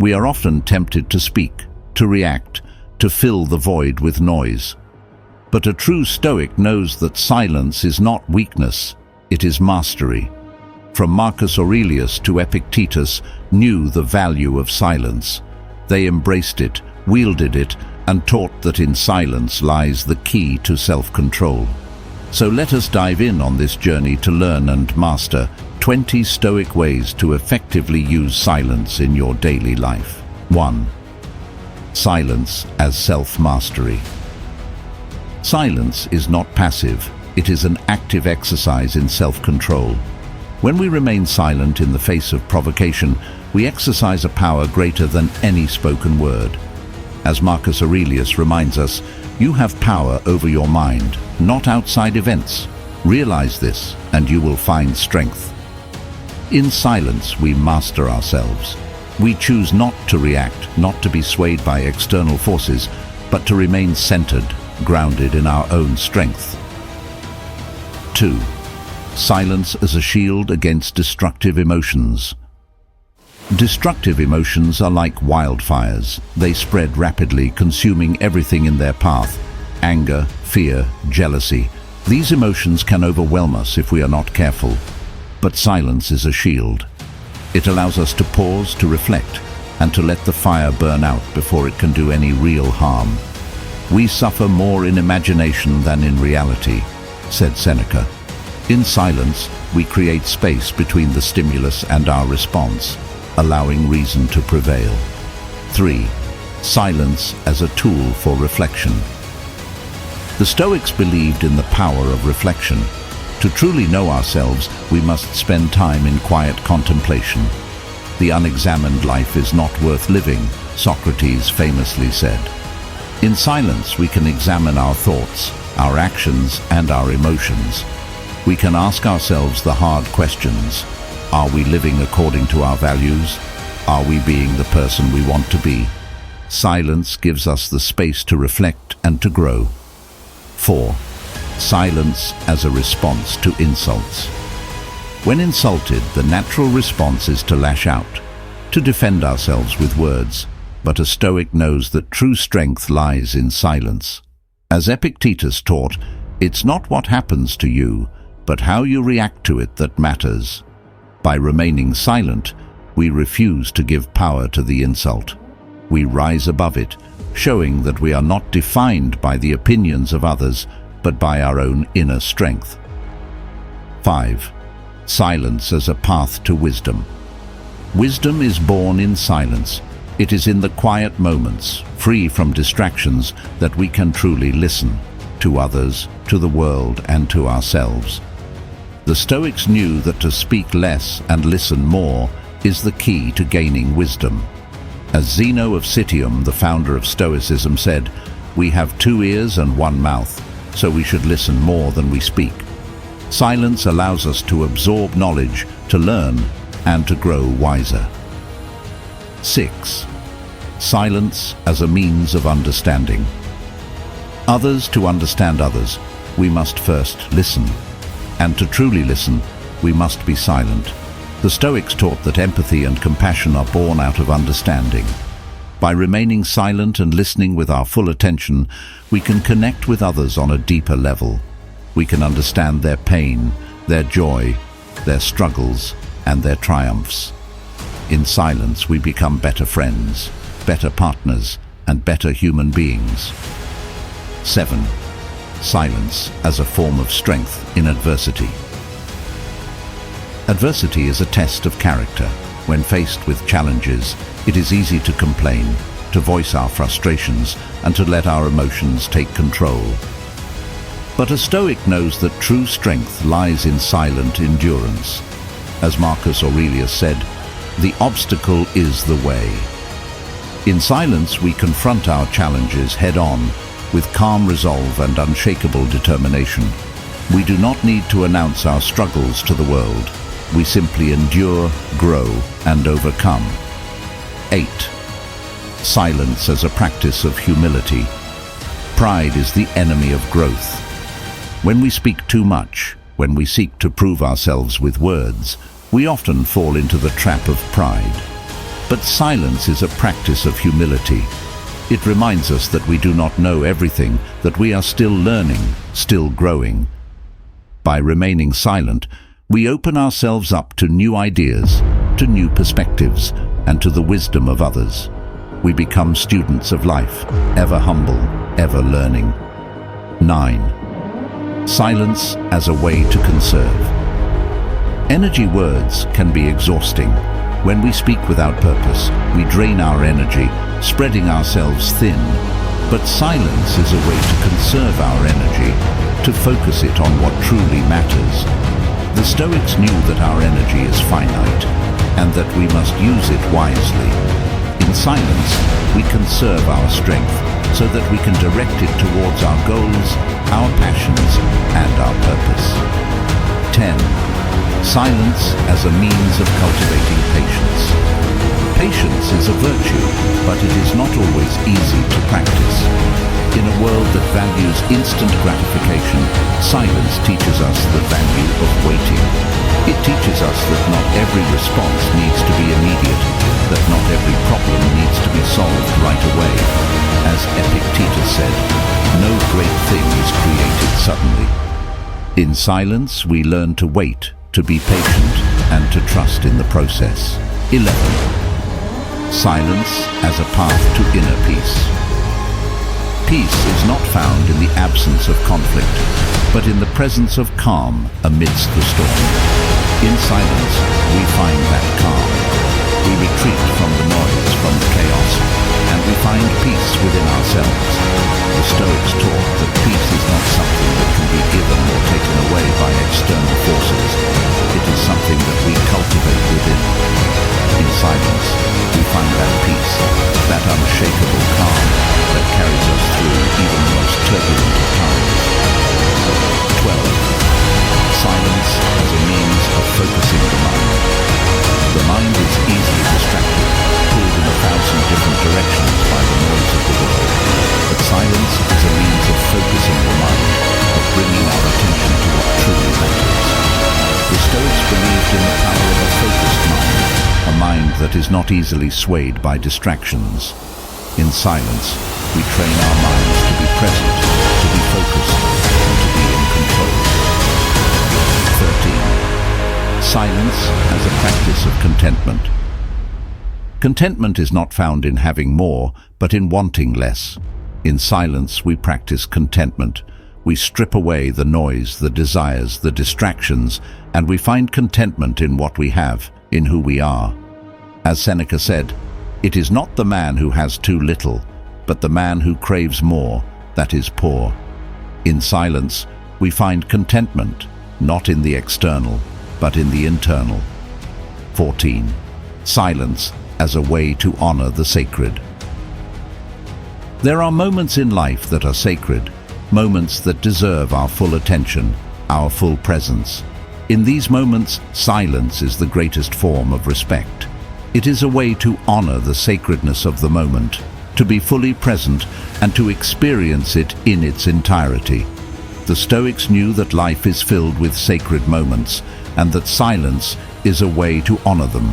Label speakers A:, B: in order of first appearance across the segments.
A: We are often tempted to speak, to react, to fill the void with noise. But a true Stoic knows that silence is not weakness, it is mastery. From Marcus Aurelius to Epictetus knew the value of silence. They embraced it, wielded it, and taught that in silence lies the key to self-control. So let us dive in on this journey to learn and master 20 Stoic ways to effectively use silence in your daily life. 1. Silence as self-mastery. Silence is not passive, it is an active exercise in self-control. When we remain silent in the face of provocation, we exercise a power greater than any spoken word. As Marcus Aurelius reminds us, you have power over your mind, not outside events. Realize this, and you will find strength. In silence, we master ourselves. We choose not to react, not to be swayed by external forces, but to remain centered, grounded in our own strength. 2. Silence as a shield against destructive emotions. Destructive emotions are like wildfires. They spread rapidly, consuming everything in their path. Anger, fear, jealousy. These emotions can overwhelm us if we are not careful. But silence is a shield. It allows us to pause, to reflect, and to let the fire burn out before it can do any real harm. We suffer more in imagination than in reality, said Seneca. In silence, we create space between the stimulus and our response, allowing reason to prevail. 3. Silence as a tool for reflection. The Stoics believed in the power of reflection. To truly know ourselves, we must spend time in quiet contemplation. The unexamined life is not worth living, Socrates famously said. In silence, we can examine our thoughts, our actions, and our emotions. We can ask ourselves the hard questions. Are we living according to our values? Are we being the person we want to be? Silence gives us the space to reflect and to grow. 4. Silence as a response to insults. When insulted, the natural response is to lash out, to defend ourselves with words. But a Stoic knows that true strength lies in silence. As Epictetus taught, it's not what happens to you, but how you react to it that matters. By remaining silent, we refuse to give power to the insult. We rise above it, showing that we are not defined by the opinions of others, but by our own inner strength. 5. Silence as a path to wisdom. Wisdom is born in silence. It is in the quiet moments, free from distractions, that we can truly listen to others, to the world, and to ourselves. The Stoics knew that to speak less and listen more is the key to gaining wisdom. As Zeno of Citium, the founder of Stoicism, said, "We have 2 ears and 1 mouth, so we should listen more than we speak." Silence allows us to absorb knowledge, to learn, and to grow wiser. 6. Silence as a means of understanding. To understand others, we must first listen. And to truly listen, we must be silent. The Stoics taught that empathy and compassion are born out of understanding. By remaining silent and listening with our full attention, we can connect with others on a deeper level. We can understand their pain, their joy, their struggles, and their triumphs. In silence, we become better friends, better partners, and better human beings. 7. Silence as a form of strength in adversity. Adversity is a test of character. When faced with challenges, it is easy to complain, to voice our frustrations, and to let our emotions take control. But a Stoic knows that true strength lies in silent endurance. As Marcus Aurelius said, "The obstacle is the way." In silence, we confront our challenges head-on, with calm resolve and unshakable determination. We do not need to announce our struggles to the world. We simply endure, grow, and overcome. 8. Silence as a practice of humility. Pride is the enemy of growth. When we speak too much, when we seek to prove ourselves with words, we often fall into the trap of pride. But silence is a practice of humility. It reminds us that we do not know everything, that we are still learning, still growing. By remaining silent, we open ourselves up to new ideas, to new perspectives, and to the wisdom of others. We become students of life, ever humble, ever learning. 9. Silence as a way to conserve. Energy words can be exhausting. When we speak without purpose, we drain our energy, spreading ourselves thin. But silence is a way to conserve our energy, to focus it on what truly matters. The Stoics knew that our energy is finite, and that we must use it wisely. In silence, we conserve our strength, so that we can direct it towards our goals, our passions, and our purpose. 10. Silence as a means of cultivating patience. Patience is a virtue, but it is not always easy to practice. In a world that values instant gratification, silence teaches us the value of waiting. It teaches us that not every response needs to be immediate, that not every problem needs to be solved right away. As Epictetus said, no great thing is created suddenly. In silence, we learn to wait, to be patient, and to trust in the process. 11. Silence as a path to inner peace. Peace is not found in the absence of conflict, but in the presence of calm amidst the storm. In silence, we find that calm. We retreat from the noise, from the chaos, and we find peace within ourselves. The Stoics taught that peace is not something that can be given or taken away by external forces. It is something that we cultivate within. In silence, we find that peace, that unshakable calm that carries us through even the most turbulent of times. 12. Silence as a means of focusing the mind. The mind is easily distracted, pulled in 1,000 different directions by the noise of the world. But silence is a means of focusing the mind, of bringing our attention to what truly matters. The Stoics believed in the power of a focused mind, a mind that is not easily swayed by distractions. In silence, we train our minds to be present, to be focused, and to be in control. 13. Silence as a practice of contentment. Contentment is not found in having more, but in wanting less. In silence, we practice contentment. We strip away the noise, the desires, the distractions, and we find contentment in what we have, in who we are. As Seneca said, "It is not the man who has too little, but the man who craves more, that is poor." In silence, we find contentment, not in the external, but in the internal. 14. Silence as a way to honor the sacred. There are moments in life that are sacred, moments that deserve our full attention, our full presence. In these moments, silence is the greatest form of respect. It is a way to honor the sacredness of the moment, to be fully present and to experience it in its entirety. The Stoics knew that life is filled with sacred moments and that silence is a way to honor them.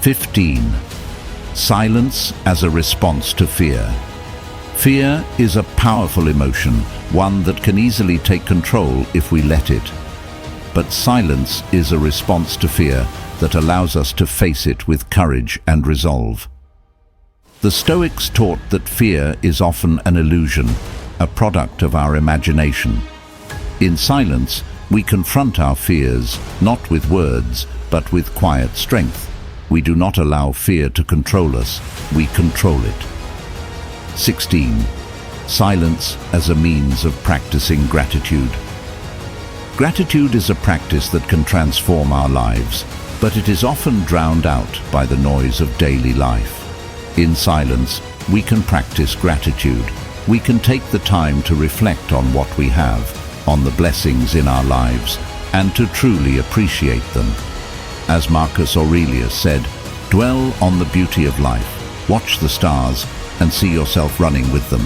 A: 15. Silence as a response to fear. Fear is a powerful emotion, one that can easily take control if we let it. But silence is a response to fear that allows us to face it with courage and resolve. The Stoics taught that fear is often an illusion, a product of our imagination. In silence, we confront our fears, not with words, but with quiet strength. We do not allow fear to control us, we control it. 16. Silence as a means of practicing gratitude. Gratitude is a practice that can transform our lives, but it is often drowned out by the noise of daily life. In silence, we can practice gratitude. We can take the time to reflect on what we have, on the blessings in our lives, and to truly appreciate them. As Marcus Aurelius said, "Dwell on the beauty of life, watch the stars, and see yourself running with them."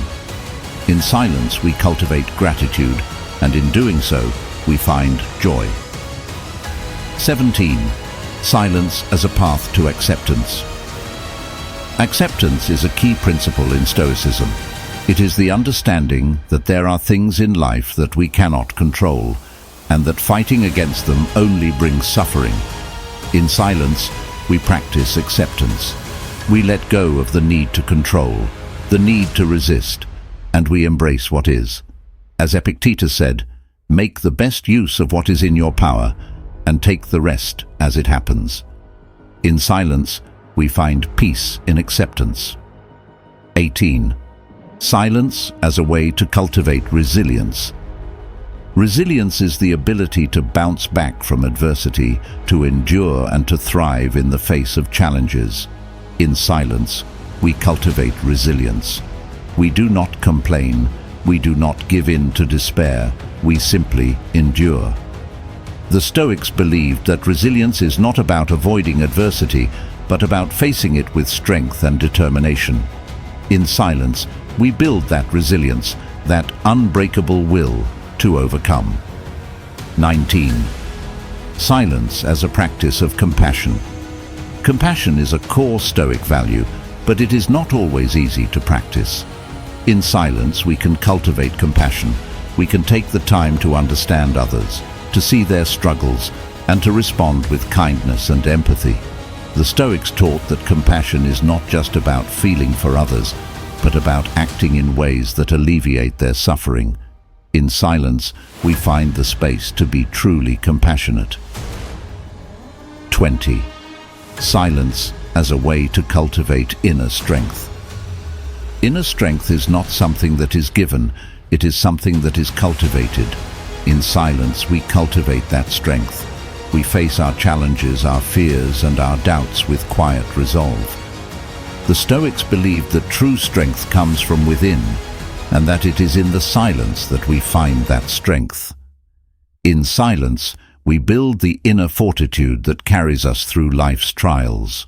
A: In silence, we cultivate gratitude, and in doing so, we find joy. 17. Silence as a path to acceptance. Acceptance is a key principle in Stoicism. It is the understanding that there are things in life that we cannot control, and that fighting against them only brings suffering. In silence, we practice acceptance. We let go of the need to control, the need to resist, and we embrace what is. As Epictetus said, "Make the best use of what is in your power, and take the rest as it happens." In silence, we find peace in acceptance. 18. Silence as a way to cultivate resilience. Resilience is the ability to bounce back from adversity, to endure and to thrive in the face of challenges. In silence, we cultivate resilience. We do not complain, we do not give in to despair, we simply endure. The Stoics believed that resilience is not about avoiding adversity, but about facing it with strength and determination. In silence, we build that resilience, that unbreakable will to overcome. 19. Silence as a practice of compassion. Compassion is a core Stoic value, but it is not always easy to practice. In silence, we can cultivate compassion. We can take the time to understand others, to see their struggles, and to respond with kindness and empathy. The Stoics taught that compassion is not just about feeling for others, but about acting in ways that alleviate their suffering. In silence, we find the space to be truly compassionate. 20. Silence as a way to cultivate inner strength. Inner strength is not something that is given, it is something that is cultivated. In silence, we cultivate that strength. We face our challenges, our fears, and our doubts with quiet resolve. The Stoics believed that true strength comes from within, and that it is in the silence that we find that strength. In silence, we build the inner fortitude that carries us through life's trials.